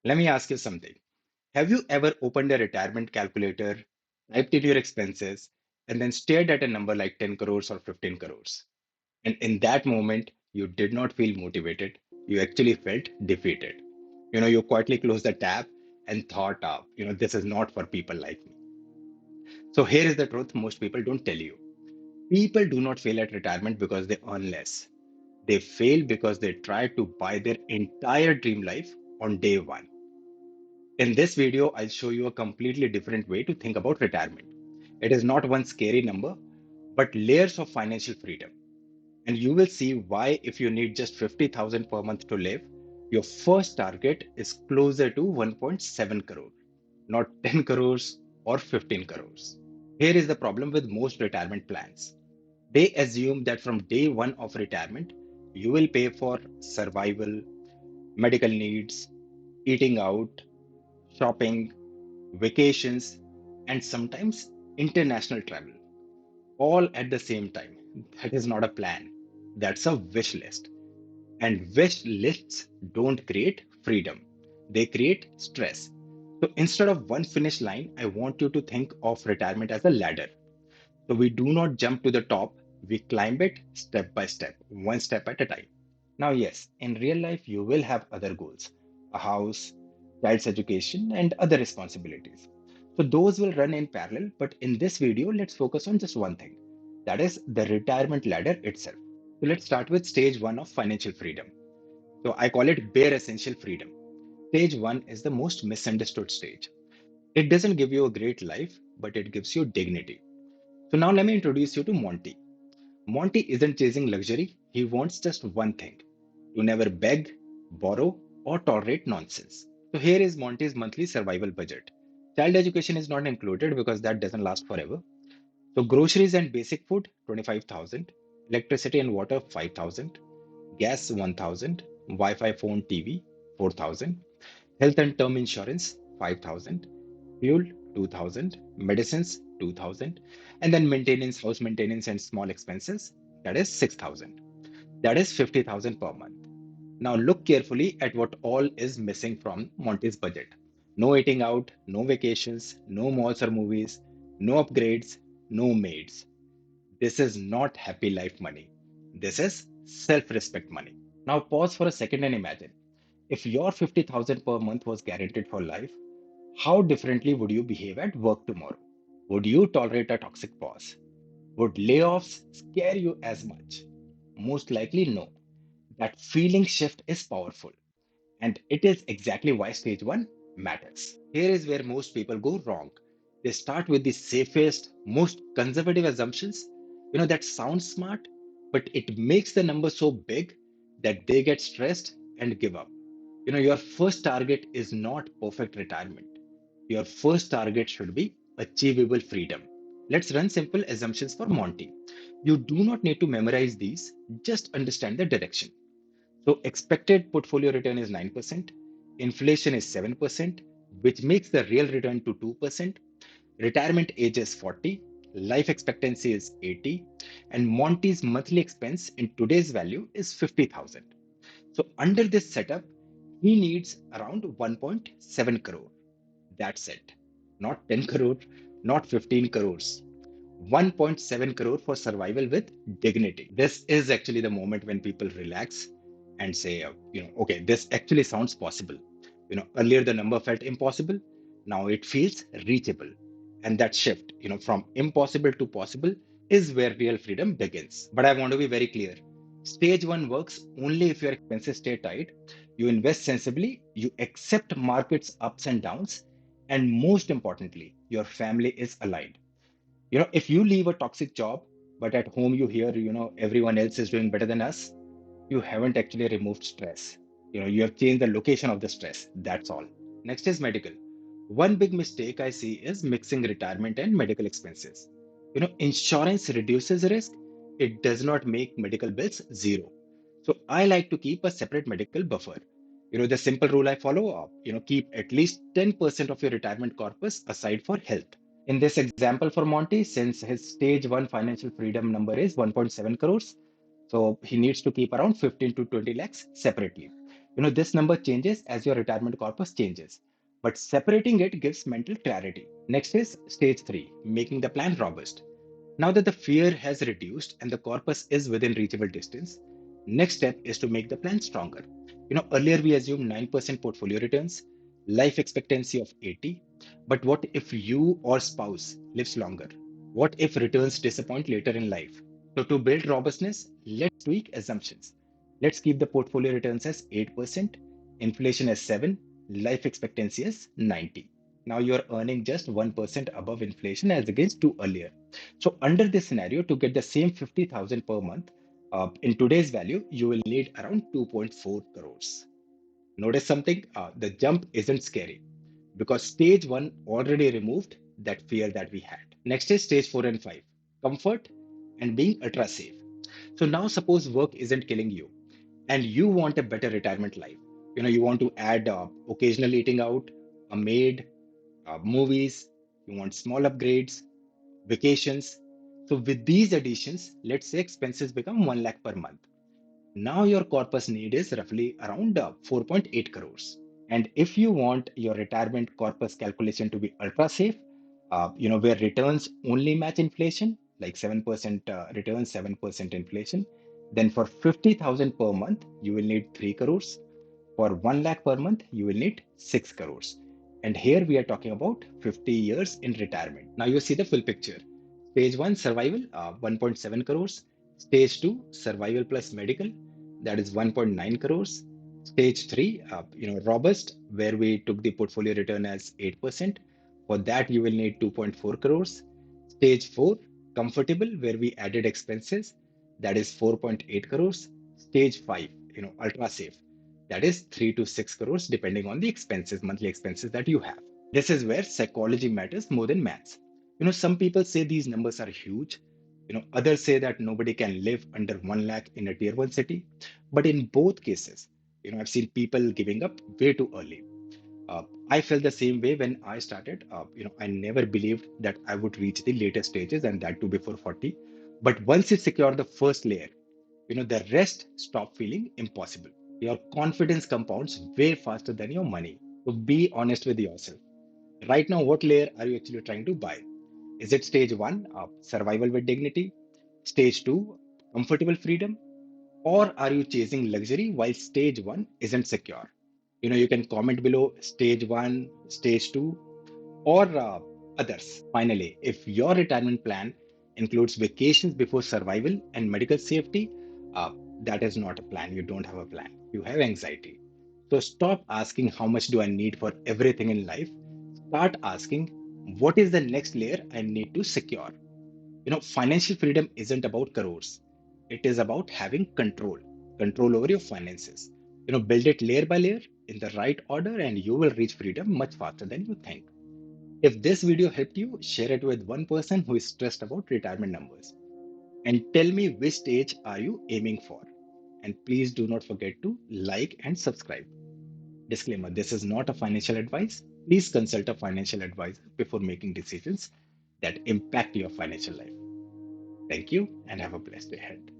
Let me ask you something. Have you ever opened a retirement calculator, typed in your expenses, and then stared at a number like 10 crores or 15 crores? And in that moment, you did not feel motivated. You actually felt defeated. You quietly closed the tab and thought, this is not for people like me. So here is the truth most people don't tell you. People do not fail at retirement because they earn less. They fail because they try to buy their entire dream life on day one. In this video, I'll show you a completely different way to think about retirement. It is not one scary number, but layers of financial freedom. And you will see why, if you need just 50,000 per month to live, your first target is closer to 1.7 crore, not 10 crores or 15 crores. Here is the problem with most retirement plans. They assume that from day one of retirement, you will pay for survival, medical needs, eating out, shopping, vacations, and sometimes international travel, all at the same time. That is not a plan. That's a wish list. And wish lists don't create freedom, they create stress. So instead of one finish line, I want you to think of retirement as a ladder. So we do not jump to the top, we climb it step by step, one step at a time. Now, yes, in real life, you will have other goals, a house, child's education, and other responsibilities. So those will run in parallel. But in this video, let's focus on just one thing, that is the retirement ladder itself. So let's start with stage one of financial freedom. So I call it bare essential freedom. Stage one is the most misunderstood stage. It doesn't give you a great life, but it gives you dignity. So now let me introduce you to Monty. Monty isn't chasing luxury, he wants just one thing, to never beg, borrow, or tolerate nonsense. So here is Monty's monthly survival budget. Child education is not included because that doesn't last forever. So groceries and basic food 25,000, electricity and water 5,000, gas 1,000, Wi-Fi, phone, TV 4,000, health and term insurance 5,000, fuel 2,000, medicines 2,000, and then maintenance, house maintenance, and small expenses, that is 6,000. That is 50,000 per month. Now look carefully at what all is missing from Monty's budget. No eating out, no vacations, no malls or movies, no upgrades, no maids. This is not happy life money. This is self-respect money. Now pause for a second and imagine. If your 50,000 per month was guaranteed for life, how differently would you behave at work tomorrow? Would you tolerate a toxic boss? Would layoffs scare you as much? Most likely, no. That feeling shift is powerful. And it is exactly why stage one matters. Here is where most people go wrong. They start with the safest, most conservative assumptions. That sounds smart, but it makes the number so big that they get stressed and give up. Your first target is not perfect retirement. Your first target should be achievable freedom. Let's run simple assumptions for Monty. You do not need to memorize these, just understand the direction. So expected portfolio return is 9%, inflation is 7%, which makes the real return to 2%, retirement age is 40, life expectancy is 80, and Monty's monthly expense in today's value is 50,000. So under this setup, he needs around 1.7 crore. That's it. Not 10 crore, not 15 crores. 1.7 crore for survival with dignity. This is actually the moment when people relax and say, okay, this actually sounds possible. Earlier the number felt impossible. Now it feels reachable. And that shift, from impossible to possible is where real freedom begins. But I want to be very clear. Stage one works only if your expenses stay tight, you invest sensibly, you accept markets ups and downs, and most importantly, your family is aligned. If you leave a toxic job, but at home you hear, everyone else is doing better than us, you haven't actually removed stress. You have changed the location of the stress. That's all. Next is medical. One big mistake I see is mixing retirement and medical expenses. Insurance reduces risk. It does not make medical bills zero. So I like to keep a separate medical buffer. The simple rule I follow up, keep at least 10% of your retirement corpus aside for health. In this example for Monty, since his stage one financial freedom number is 1.7 crores, so he needs to keep around 15 to 20 lakhs separately. This number changes as your retirement corpus changes, but separating it gives mental clarity. Next is stage three, making the plan robust. Now that the fear has reduced and the corpus is within reachable distance, next step is to make the plan stronger. Earlier we assumed 9% portfolio returns, life expectancy of 80. But what if you or spouse lives longer? What if returns disappoint later in life? So to build robustness, let's tweak assumptions. Let's keep the portfolio returns as 8%, inflation as 7, life expectancy as 90. Now you're earning just 1% above inflation as against 2 earlier. So under this scenario, to get the same 50,000 per month, in today's value, you will need around 2.4 crores. Notice something, the jump isn't scary because stage one already removed that fear that we had. Next is stage four and five, comfort and being ultra safe. So now suppose work isn't killing you and you want a better retirement life. You want to add occasional eating out, a maid, movies, you want small upgrades, vacations. So with these additions, let's say expenses become 1 lakh per month. Now your corpus need is roughly around 4.8 crores. And if you want your retirement corpus calculation to be ultra safe, where returns only match inflation, like 7% returns, 7% inflation, then for 50,000 per month, you will need 3 crores. For 1 lakh per month, you will need 6 crores. And here we are talking about 50 years in retirement. Now you see the full picture. Stage 1 survival, 1.7 crores. Stage 2 survival plus medical, that is 1.9 crores. Stage 3, robust, where we took the portfolio return as 8%. For that, you will need 2.4 crores. Stage 4, comfortable, where we added expenses, that is 4.8 crores. Stage 5, ultra safe, that is 3 to 6 crores, depending on the expenses, monthly expenses that you have. This is where psychology matters more than maths. Some people say these numbers are huge. Others say that nobody can live under 1 lakh in a tier one city. But in both cases, I've seen people giving up way too early. I felt the same way when I started. I never believed that I would reach the later stages and that too before 40. But once you secure the first layer, the rest stop feeling impossible. Your confidence compounds way faster than your money. So be honest with yourself. Right now, what layer are you actually trying to buy? Is it stage one, survival with dignity? Stage two, comfortable freedom? Or are you chasing luxury while stage one isn't secure? You can comment below stage one, stage two, or others. Finally, if your retirement plan includes vacations before survival and medical safety, uh, that is not a plan. You don't have a plan. You have anxiety. So stop asking how much do I need for everything in life. Start asking what is the next layer I need to secure. Financial freedom isn't about crores. It is about having control over your finances. Build it layer by layer in the right order, and you will reach freedom much faster than you think. If this video helped you, share it with one person who is stressed about retirement numbers. And tell me which stage are you aiming for. And please do not forget to like and subscribe. Disclaimer, this is not a financial advice. Please consult a financial advisor before making decisions that impact your financial life. Thank you and have a blessed day ahead.